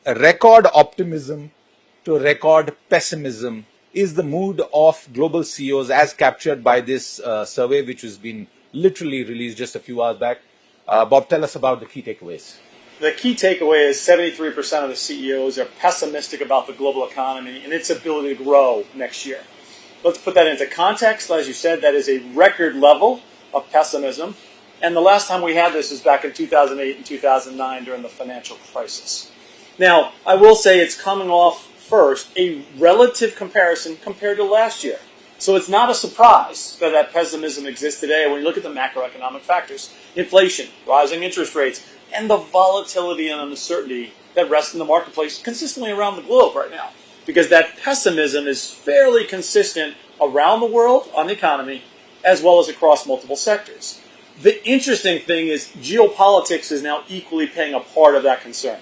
record optimism to record pessimism is the mood of global CEOs as captured by this survey, which has been literally released just a few hours back. Bob, tell us about the key takeaways. The key takeaway is 73% of the CEOs are pessimistic about the global economy and its ability to grow next year. Let's put that into context. As you said, that is a record level of pessimism. And the last time we had this was back in 2008 and 2009 during the financial crisis. Now, I will say it's coming off first a relative comparison compared to last year. So it's not a surprise that that pessimism exists today when you look at the macroeconomic factors, inflation, rising interest rates, and the volatility and uncertainty that rests in the marketplace consistently around the globe right now. Because that pessimism is fairly consistent around the world on the economy as well as across multiple sectors. The interesting thing is geopolitics is now equally playing a part of that concern.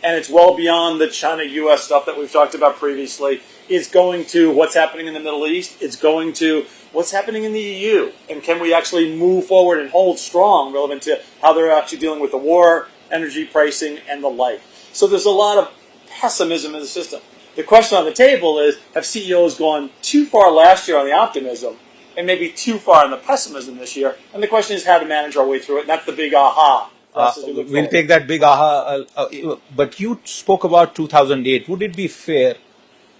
And it's well beyond the China-US stuff that we've talked about previously. It's going to what's happening in the Middle East. It's going to what's happening in the EU. And can we actually move forward and hold strong relevant to how they're actually dealing with the war, energy pricing, and the like. So there's a lot of pessimism in the system. The question on the table is, have CEOs gone too far last year on the optimism and maybe too far on the pessimism this year? And the question is how to manage our way through it. And that's the big aha. We'll take that big aha. But you spoke about 2008. Would it be fair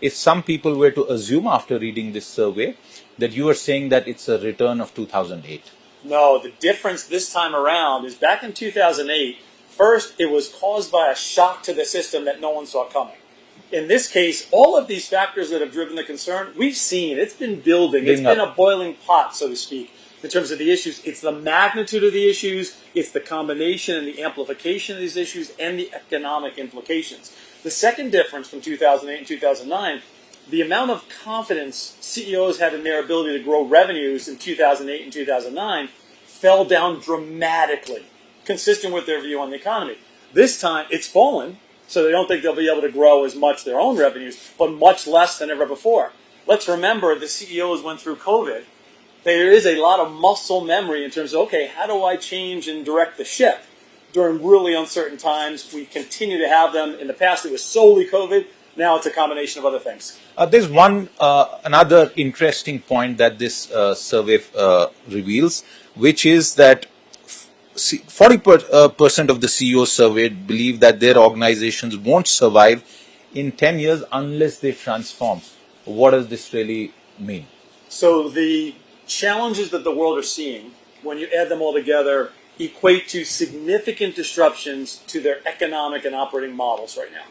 if some people were to assume after reading this survey that you are saying that it's a return of 2008? No, the difference this time around is back in 2008, first it was caused by a shock to the system that no one saw coming. In this case, all of these factors that have driven the concern, we've seen. It's been building. It's been a boiling pot, so to speak, in terms of the issues. It's the magnitude of the issues. It's the combination and the amplification of these issues and the economic implications. The second difference from 2008 and 2009, the amount of confidence CEOs had in their ability to grow revenues in 2008 and 2009 fell down dramatically, consistent with their view on the economy. This time, it's fallen. So they don't think they'll be able to grow as much their own revenues, but much less than ever before. Let's remember the CEOs went through COVID. There is a lot of muscle memory in terms of, okay, how do I change and direct the ship during really uncertain times? We continue to have them. In the past, it was solely COVID. Now it's a combination of other things. There's another interesting point that this survey reveals, which is that 40% of the CEOs surveyed believe that their organizations won't survive in 10 years unless they transform. What does this really mean? So the challenges that the world are seeing, when you add them all together, equate to significant disruptions to their economic and operating models right now.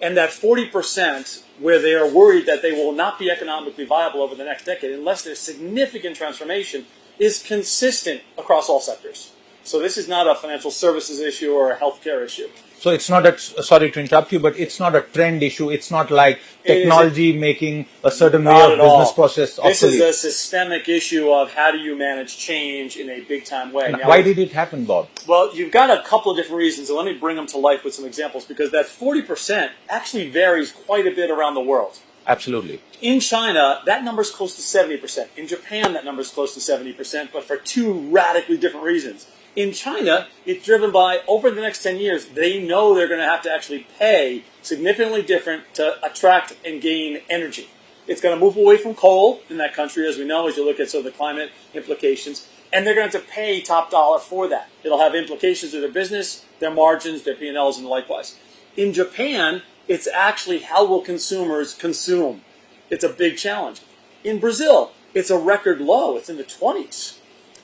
And that 40% where they are worried that they will not be economically viable over the next decade unless there's significant transformation is consistent across all sectors. So this is not a financial services issue or a healthcare issue. So it's not sorry to interrupt you, but it's not a trend issue. It's not like technology making a certain way of business process obsolete. This is a systemic issue of how do you manage change in a big-time way. Now, why did it happen, Bob? Well, you've got a couple of different reasons, and let me bring them to life with some examples, because that 40% actually varies quite a bit around the world. Absolutely. In China, that number is close to 70%. In Japan, that number is close to 70%, but for two radically different reasons. In China, it's driven by, over the next 10 years, they know they're going to have to actually pay significantly different to attract and gain energy. It's going to move away from coal in that country, as we know, as you look at sort of the climate implications, and they're going to have to pay top dollar for that. It'll have implications to their business, their margins, their P&Ls, and likewise. In Japan, it's actually how will consumers consume. It's a big challenge. In Brazil, it's a record low. It's in the 20s.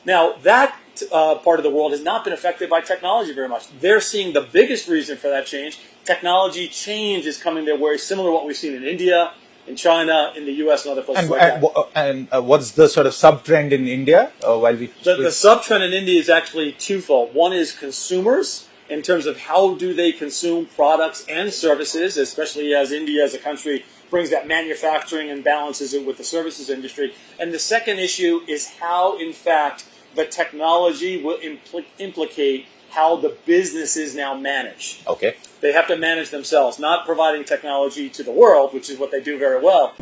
Now, that part of the world has not been affected by technology very much. They're seeing the biggest reason for that change. Technology change is coming their way, similar to what we've seen in India, in China, in the U.S., and other places what's the sort of sub-trend in India? The sub-trend in India is actually twofold. One is consumers, in terms of how do they consume products and services, especially as India as a country brings that manufacturing and balances it with the services industry. And the second issue is how, in fact, the technology will implicate how the businesses now manage. Okay. They have to manage themselves, not providing technology to the world, which is what they do very well.